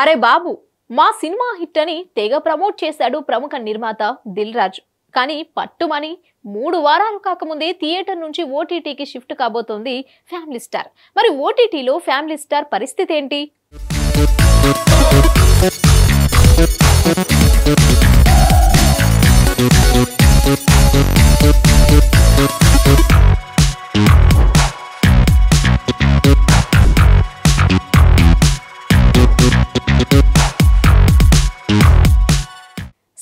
అరే బాబు, మా cinema hit అని తెగ ప్రమోట్ చేశాడు ప్రముఖ నిర్మాత దిల్ రాజు. కానీ పట్టుమని 3 వారాలు కాకముందే థియేటర్ నుంచి ఓటీటీకి షిఫ్ట్ కాబోతోంది ఫ్యామిలీ స్టార్. మరి ఓటీటీలో ఫ్యామిలీ స్టార్ పరిస్థితి ఏంటి?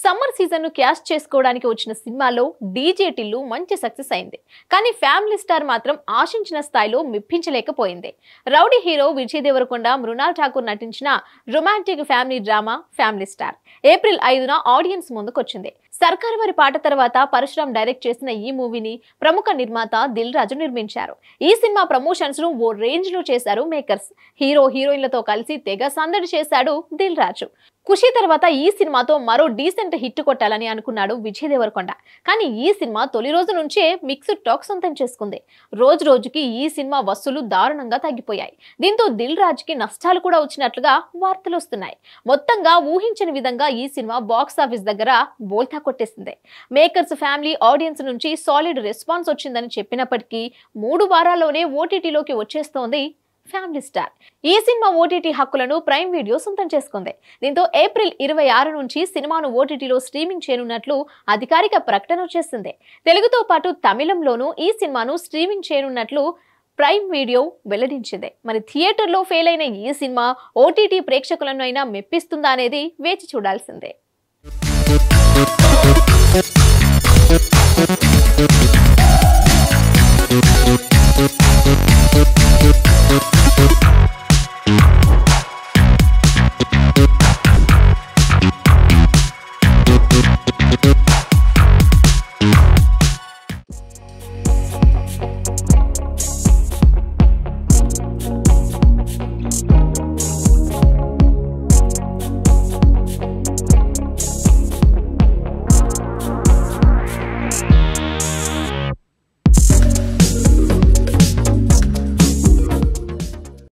సమ్మర్ సీజన్ ను క్యాష్ చేసుకోవడానికి వచ్చిన సినిమాలో డీజే టిల్లు మంచి సక్సెస్ అయింది. కానీ ఫ్యామిలీ స్టార్ మాత్రం ఆశించిన స్థాయిలో మెప్పించలేకపోయింది. రౌడీ హీరో విజయ్ దేవరకొండ, మృణాల్ ఠాకూర్ నటించిన romantic family drama family star April 5న ఆడియన్స్ ముందుకొచ్చింది. సర్కార్ వారి పాట తర్వాత పరశురామ్ డైరెక్ట్ చేసిన ఈ మూవీని ప్రముఖ నిర్మాత దిల్ రాజు నిర్మించారు. ఈ సినిమా ప్రమోషన్స్ ను ఓ రేంజ్ లో చేశారు మేకర్స్. హీరో హీరోయిన్లతో కలిసి తెగ సందడి చేశాడు దిల్ రాజు. ఖుషి తర్వాత ఈ సినిమాతో మరో డీసెంట్ హిట్ కొట్టాలని అనుకున్నాడు విజయ్ దేవరకొండ. కానీ ఈ సినిమా తొలి రోజు నుంచే మిక్స్డ్ టాక్ సొంతం చేసుకుంది. రోజు రోజుకి ఈ సినిమా వసూలు దారుణంగా తగ్గిపోయాయి. దీంతో దిల్ రాజుకి నష్టాలు కూడా వచ్చినట్లుగా వార్తలు వస్తున్నాయి. మొత్తంగా ఊహించని విధంగా ఈ సినిమా బాక్స్ ఆఫీస్ దగ్గర బోల్తా కొట్టేసింది. మేకర్స్ ఫ్యామిలీ ఆడియన్స్ నుంచి సాలిడ్ రెస్పాన్స్ వచ్చిందని చెప్పినప్పటికీ 3 వారాల్లోనే ఓటీటీలోకి వచ్చేస్తోంది ఫ్యామిలీ స్టార్. ఈ సినిమా ఓటీటీ హక్కులను ప్రైమ్ వీడియో సొంతం చేసుకుంది. దీంతో ఏప్రిల్ 26 నుంచి సినిమాను ఓటీటీలో స్ట్రీమింగ్ చేయనున్నట్లు అధికారిక ప్రకటన చేసింది. తెలుగుతో పాటు తమిళంలోనూ ఈ సినిమాను స్ట్రీమింగ్ చేయనున్నట్లు ప్రైమ్ వీడియో వెల్లడించింది. మరి థియేటర్లో ఫెయిల్ అయిన ఈ సినిమా ఓటీటీ ప్రేక్షకులను అయినా మెప్పిస్తుందా అనేది వేచి చూడాల్సిందే.